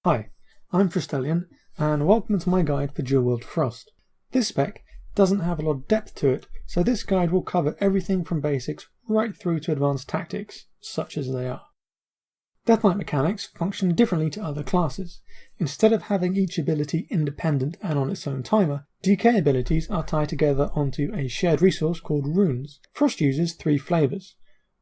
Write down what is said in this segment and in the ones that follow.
Hi, I'm Frostelian, and welcome to my guide for Duel Frost. This spec doesn't have a lot of depth to it, so this guide will cover everything from basics right through to advanced tactics, such as they are. Death Knight mechanics function differently to other classes. Instead of having each ability independent and on its own timer, DK abilities are tied together onto a shared resource called runes. Frost uses 3 flavours.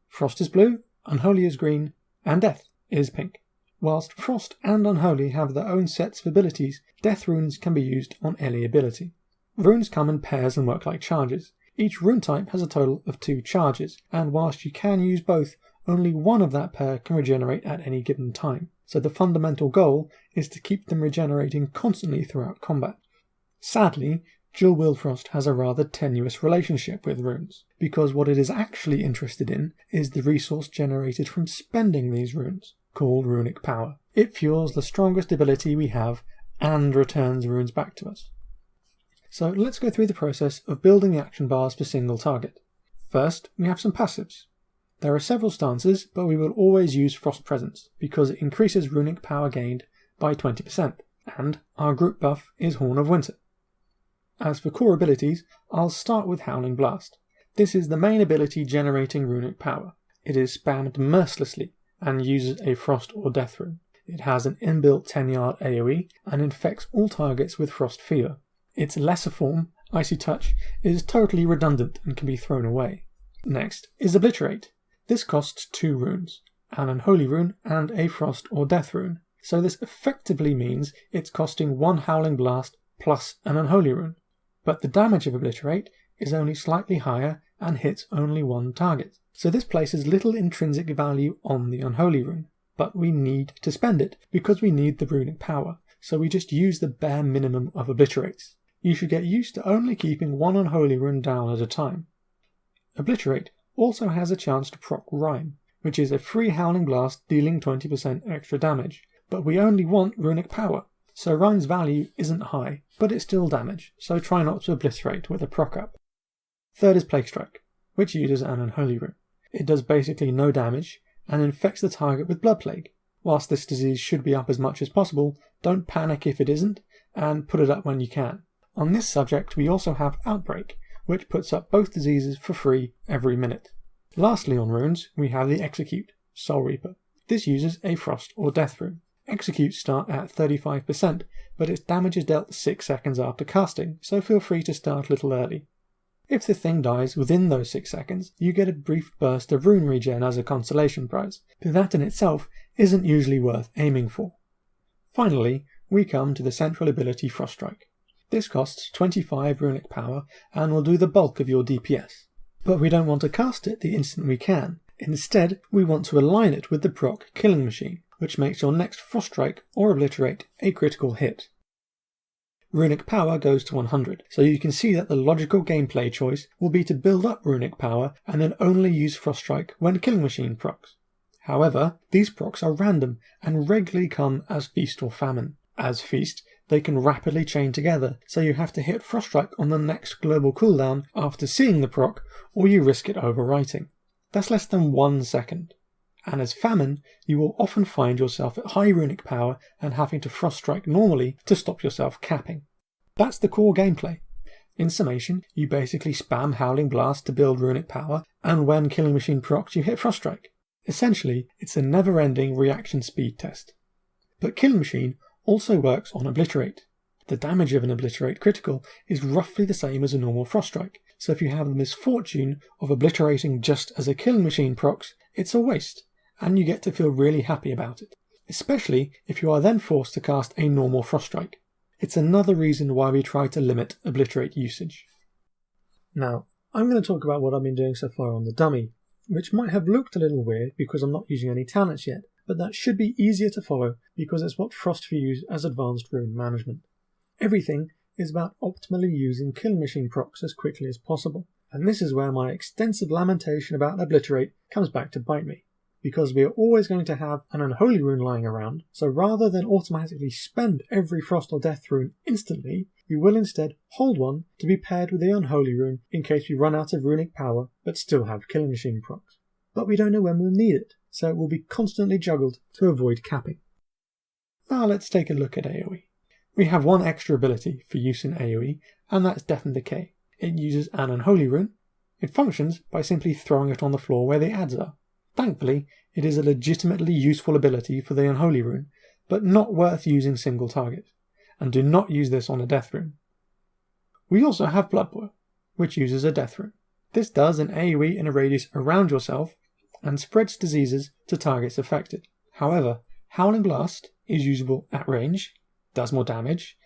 Frost is blue, Unholy is green, and Death is pink. Whilst Frost and Unholy have their own sets of abilities, Death runes can be used on any ability. Runes come in pairs and work like charges. Each rune type has a total of 2 charges, and whilst you can use both, only one of that pair can regenerate at any given time, so the fundamental goal is to keep them regenerating constantly throughout combat. Sadly, Duel Frost has a rather tenuous relationship with runes, because what it is actually interested in is the resource generated from spending these runes, called runic power. It fuels the strongest ability we have and returns runes back to us. So let's go through the process of building the action bars for single target. First, we have some passives. There are several stances, but we will always use Frost Presence because it increases runic power gained by 20%, and our group buff is Horn of Winter. As for core abilities, I'll start with Howling Blast. This is the main ability generating runic power. It is spammed mercilessly and uses a Frost or Death rune. It has an inbuilt 10-yard AoE and infects all targets with Frost Fever. Its lesser form, Icy Touch, is totally redundant and can be thrown away. Next is Obliterate. This costs 2 runes, an Unholy rune and a Frost or Death rune, so this effectively means it's costing 1 Howling Blast plus an Unholy rune. But the damage of Obliterate is only slightly higher and hits only 1 target, so this places little intrinsic value on the Unholy rune. But we need to spend it, because we need the runic power, so we just use the bare minimum of Obliterates. You should get used to only keeping 1 Unholy rune down at a time. Obliterate also has a chance to proc Rime, which is a free Howling Blast dealing 20% extra damage, but we only want runic power, so Rime's value isn't high, but it's still damage, so try not to Obliterate with a proc up. Third is Plague Strike, which uses an Unholy rune. It does basically no damage, and infects the target with Blood Plague. Whilst this disease should be up as much as possible, don't panic if it isn't, and put it up when you can. On this subject we also have Outbreak, which puts up both diseases for free every minute. Lastly on runes, we have the Execute, Soul Reaper. This uses a Frost or Death rune. Executes start at 35%, but its damage is dealt 6 seconds after casting, so feel free to start a little early. If the thing dies within those 6 seconds, you get a brief burst of rune regen as a consolation prize, but that in itself isn't usually worth aiming for. Finally, we come to the central ability Frost Strike. This costs 25 runic power and will do the bulk of your DPS. But we don't want to cast it the instant we can. Instead, we want to align it with the proc Killing Machine, which makes your next Frost Strike or Obliterate a critical hit. Runic power goes to 100, so you can see that the logical gameplay choice will be to build up runic power and then only use Frost Strike when Killing Machine procs. However, these procs are random and regularly come as Feast or Famine. As Feast, they can rapidly chain together, so you have to hit Frost Strike on the next global cooldown after seeing the proc, or you risk it overwriting. That's less than 1 second. And as Famine, you will often find yourself at high runic power and having to Frost Strike normally to stop yourself capping. That's the core gameplay. In summation, you basically spam Howling Blast to build runic power, and when Killing Machine procs you hit Frost Strike. Essentially, it's a never-ending reaction speed test. But Killing Machine also works on Obliterate. The damage of an Obliterate critical is roughly the same as a normal Frost Strike, so if you have the misfortune of obliterating just as a Killing Machine procs, it's a waste, and you get to feel really happy about it, especially if you are then forced to cast a normal Frost Strike. It's another reason why we try to limit Obliterate usage. Now, I'm going to talk about what I've been doing so far on the dummy, which might have looked a little weird because I'm not using any talents yet, but that should be easier to follow because it's what Frost views as advanced rune management. Everything is about optimally using Killing Machine procs as quickly as possible, and this is where my extensive lamentation about Obliterate comes back to bite me, because we are always going to have an Unholy rune lying around, so rather than automatically spend every Frost or Death rune instantly, we will instead hold one to be paired with the Unholy rune in case we run out of runic power but still have Killing Machine procs. But we don't know when we'll need it, so it will be constantly juggled to avoid capping. Now let's take a look at AoE. We have one extra ability for use in AoE, and that's Death and Decay. It uses an unholy rune. It functions by simply throwing it on the floor where the adds are. Thankfully, it is a legitimately useful ability for the unholy rune, but not worth using single target, and do not use this on a death rune. We also have Blood Boil, which uses a death rune. This does an AoE in a radius around yourself and spreads diseases to targets affected. However, Howling Blast is usable at range, does more damage,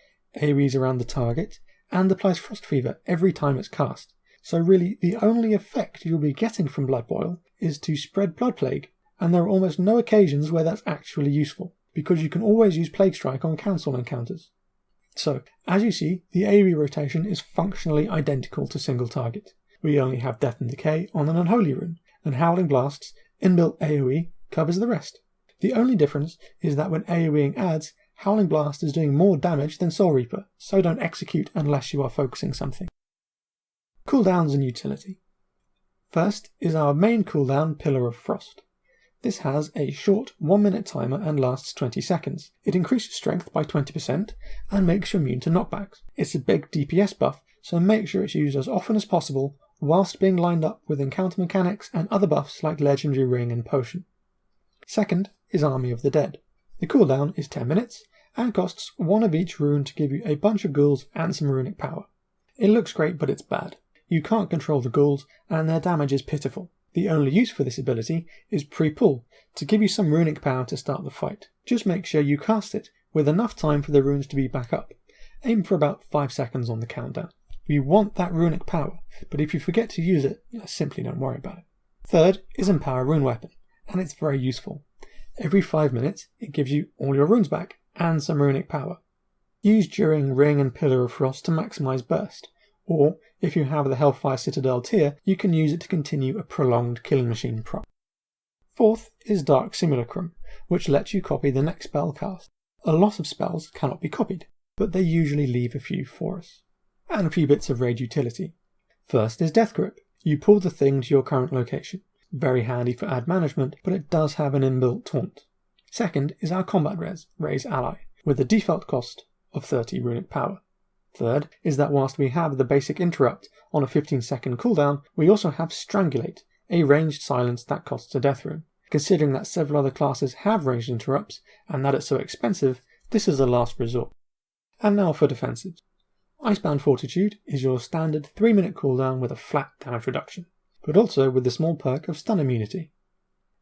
AoEs around the target, and applies Frost Fever every time it's cast. So really, the only effect you'll be getting from Blood Boil is to spread Blood Plague, and there are almost no occasions where that's actually useful, because you can always use Plague Strike on council encounters. So, as you see, the AoE rotation is functionally identical to single target. We only have Death and Decay on an Unholy Rune, and Howling Blast's inbuilt AoE covers the rest. The only difference is that when AoEing adds, Howling Blast is doing more damage than Soul Reaper, so don't execute unless you are focusing something. Cooldowns and Utility. First is our main cooldown, Pillar of Frost. This has a short 1 minute timer and lasts 20 seconds. It increases strength by 20% and makes you immune to knockbacks. It's a big DPS buff, so make sure it's used as often as possible whilst being lined up with encounter mechanics and other buffs like Legendary Ring and Potion. Second is Army of the Dead. The cooldown is 10 minutes and costs 1 of each rune to give you a bunch of ghouls and some runic power. It looks great, but it's bad. You can't control the ghouls and their damage is pitiful. The only use for this ability is pre-pull, to give you some runic power to start the fight. Just make sure you cast it with enough time for the runes to be back up. Aim for about 5 seconds on the countdown. You want that runic power, but if you forget to use it, simply don't worry about it. Third is Empower Rune Weapon, and it's very useful. Every 5 minutes, it gives you all your runes back and some runic power. Used during Ring and Pillar of Frost to maximise burst, or if you have the Hellfire Citadel tier, you can use it to continue a prolonged Killing Machine prop. Fourth is Dark Simulacrum, which lets you copy the next spell cast. A lot of spells cannot be copied, but they usually leave a few for us. And a few bits of raid utility. First is Death Grip. You pull the thing to your current location. Very handy for ad management, but it does have an inbuilt taunt. Second is our Combat Res, Raise Ally, with a default cost of 30 runic power. Third is that whilst we have the basic interrupt on a 15-second cooldown, we also have Strangulate, a ranged silence that costs a death rune. Considering that several other classes have ranged interrupts, and that it's so expensive, this is a last resort. And now for defensives. Icebound Fortitude is your standard 3-minute cooldown with a flat damage reduction, but also with the small perk of stun immunity.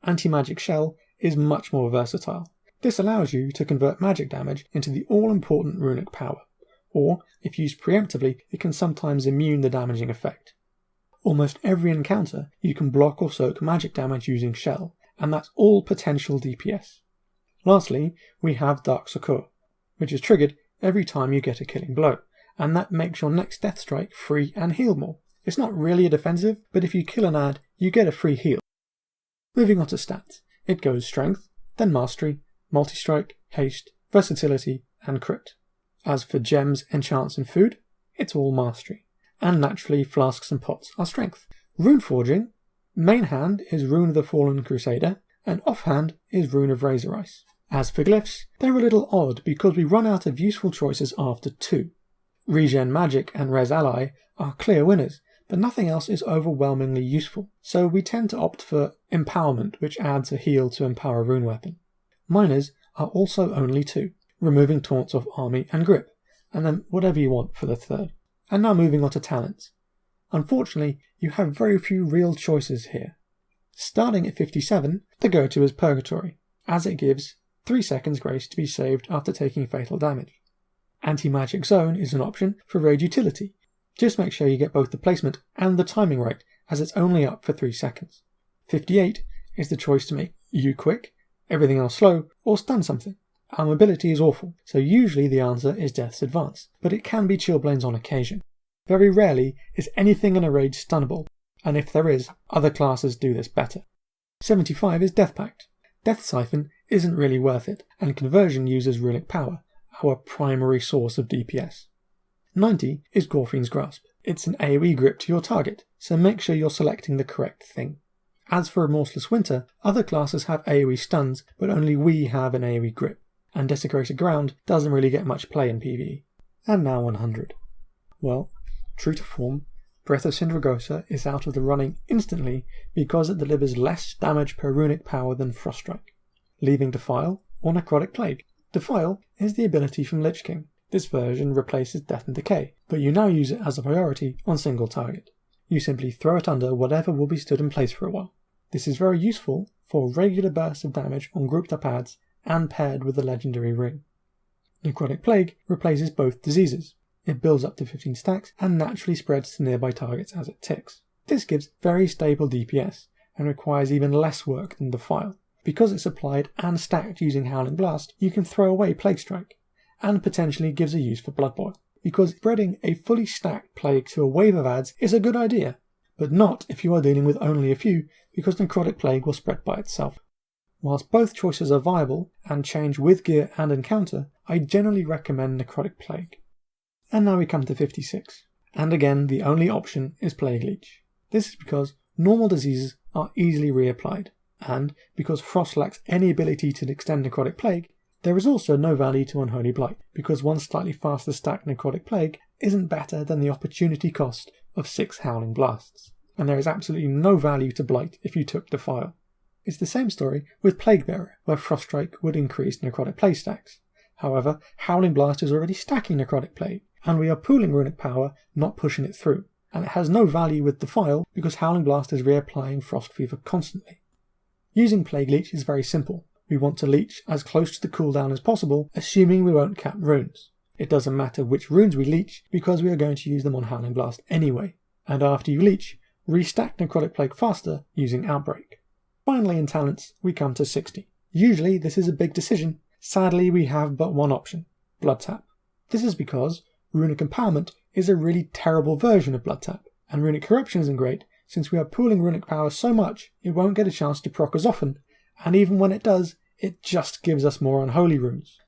Anti-Magic Shell is much more versatile. This allows you to convert magic damage into the all-important runic power, or, if used preemptively, it can sometimes immune the damaging effect. Almost every encounter you can block or soak magic damage using Shell, and that's all potential DPS. Lastly, we have Dark Succor, which is triggered every time you get a killing blow, and that makes your next death strike free and heal more. It's not really a defensive, but if you kill an ad, you get a free heal. Moving on to stats, it goes Strength, then Mastery, Multi-Strike, Haste, Versatility, and Crit. As for gems, enchants and food, it's all Mastery. And naturally, flasks and pots are Strength. Rune Forging, main hand is Rune of the Fallen Crusader, and offhand is Rune of Razor Ice. As for glyphs, they're a little odd because we run out of useful choices after 2. Regen Magic and Res Ally are clear winners, but nothing else is overwhelmingly useful, so we tend to opt for Empowerment, which adds a heal to Empower Rune Weapon. Minors are also only 2, removing taunts of Army and Grip, and then whatever you want for the third. And now moving on to talents. Unfortunately, you have very few real choices here. Starting at 57, the go-to is Purgatory, as it gives 3 seconds grace to be saved after taking fatal damage. Anti-Magic Zone is an option for raid utility. Just make sure you get both the placement and the timing right, as it's only up for 3 seconds. 58 is the choice to make you quick, everything else slow, or stun something. Our mobility is awful, so usually the answer is Death's Advance, but it can be Chillblains on occasion. Very rarely is anything in a raid stunnable, and if there is, other classes do this better. 75 is Death Pact. Death Siphon isn't really worth it, and Conversion uses runic power, our primary source of DPS. 90 is Gorfine's Grasp. It's an AoE grip to your target, so make sure you're selecting the correct thing. As for Remorseless Winter, other classes have AoE stuns, but only we have an AoE grip. and Desecrated Ground doesn't really get much play in PvE. And now 100. Well, true to form, Breath of Sindragosa is out of the running instantly because it delivers less damage per runic power than Froststrike, leaving Defile or Necrotic Plague. Defile is the ability from Lich King. This version replaces Death and Decay, but you now use it as a priority on single target. You simply throw it under whatever will be stood in place for a while. This is very useful for regular bursts of damage on grouped up adds and paired with the legendary ring. Necrotic Plague replaces both diseases. It builds up to 15 stacks and naturally spreads to nearby targets as it ticks. This gives very stable DPS and requires even less work than Defile. Because it's applied and stacked using Howling Blast, you can throw away Plague Strike, and potentially gives a use for Blood Boil, because spreading a fully stacked Plague to a wave of adds is a good idea, but not if you are dealing with only a few, because Necrotic Plague will spread by itself. Whilst both choices are viable and change with gear and encounter, I generally recommend Necrotic Plague. And now we come to 56, and again the only option is Plague Leech. This is because normal diseases are easily reapplied, and because Frost lacks any ability to extend Necrotic Plague, there is also no value to Unholy Blight, because one slightly faster stacked Necrotic Plague isn't better than the opportunity cost of 6 Howling Blasts, and there is absolutely no value to Blight if you took Defile. It's the same story with Plaguebearer, where Froststrike would increase Necrotic Plague stacks. However, Howling Blast is already stacking Necrotic Plague, and we are pooling runic power, not pushing it through, and it has no value with Defile because Howling Blast is reapplying Frost Fever constantly. Using Plague Leech is very simple. We want to leech as close to the cooldown as possible, assuming we won't cap runes. It doesn't matter which runes we leech, because we are going to use them on Howling Blast anyway. And after you leech, restack Necrotic Plague faster using Outbreak. Finally in talents, we come to 60. Usually this is a big decision. Sadly we have but one option, Blood Tap. This is because Runic Empowerment is a really terrible version of Blood Tap, and Runic Corruption isn't great, since we are pooling runic power so much it won't get a chance to proc as often, and even when it does, it just gives us more unholy runes.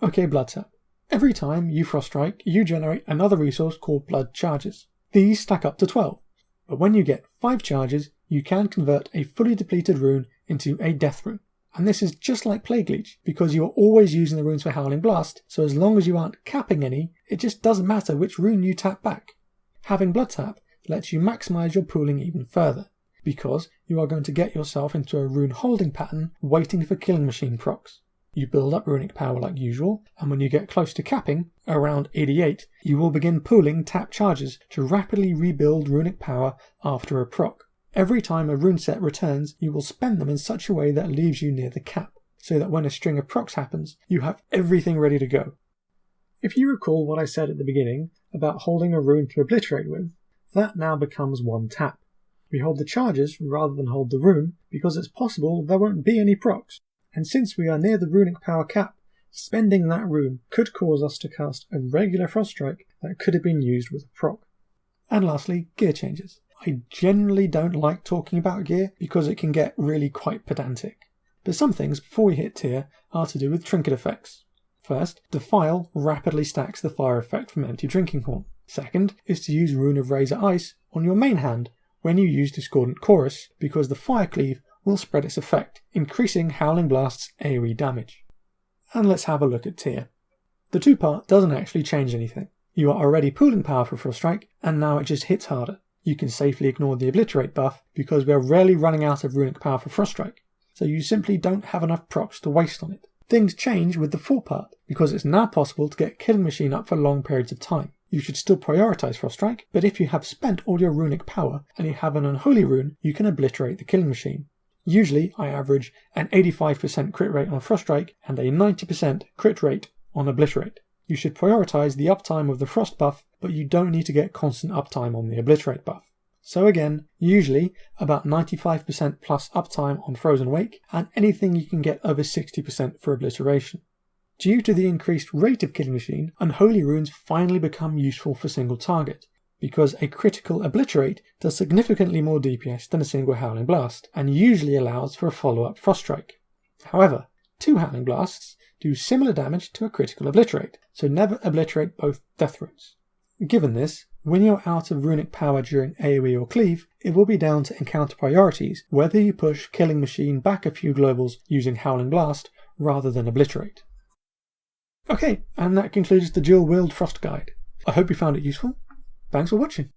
Okay, Blood Tap. Every time you Froststrike, you generate another resource called Blood Charges. These stack up to 12, but when you get 5 charges, you can convert a fully depleted rune into a Death Rune. And this is just like Plague Leech, because you are always using the runes for Howling Blast, so as long as you aren't capping any, it just doesn't matter which rune you tap back. Having Blood Tap lets you maximise your pooling even further, because you are going to get yourself into a rune holding pattern waiting for Killing Machine procs. You build up runic power like usual, and when you get close to capping, around 88, you will begin pooling tap charges to rapidly rebuild runic power after a proc. Every time a rune set returns, you will spend them in such a way that leaves you near the cap, so that when a string of procs happens, you have everything ready to go. If you recall what I said at the beginning about holding a rune to obliterate with, that now becomes one tap. We hold the charges rather than hold the rune, because it's possible there won't be any procs, and since we are near the runic power cap, spending that rune could cause us to cast a regular Froststrike that could have been used with a proc. And lastly, gear changes. I generally don't like talking about gear because it can get really quite pedantic. But some things before we hit tier are to do with trinket effects. First, Defile rapidly stacks the fire effect from Empty Drinking Horn. Second is to use Rune of Razor Ice on your main hand when you use Discordant Chorus, because the Fire Cleave will spread its effect, increasing Howling Blast's AoE damage. And let's have a look at tier. The 2-part doesn't actually change anything. You are already pooling power for Froststrike, and now it just hits harder. You can safely ignore the Obliterate buff because we are rarely running out of runic power for Froststrike, so you simply don't have enough procs to waste on it. Things change with the 4-part because it's now possible to get Killing Machine up for long periods of time. You should still prioritise Froststrike, but if you have spent all your runic power and you have an Unholy Rune, you can obliterate the Killing Machine. Usually I average an 85% crit rate on Froststrike and a 90% crit rate on Obliterate. You should prioritise the uptime of the Frost buff, but you don't need to get constant uptime on the Obliterate buff. So again, usually about 95% plus uptime on Frozen Wake, and anything you can get over 60% for Obliteration. Due to the increased rate of Killing Machine, Unholy Runes finally become useful for single target, because a critical Obliterate does significantly more DPS than a single Howling Blast, and usually allows for a follow-up Froststrike. However, 2 Howling Blasts do similar damage to a critical Obliterate, so never obliterate both Death Runes. Given this, when you're out of runic power during AoE or Cleave, it will be down to encounter priorities whether you push Killing Machine back a few globals using Howling Blast rather than Obliterate. Okay, and that concludes the Duel Wield Frost Guide. I hope you found it useful. Thanks for watching.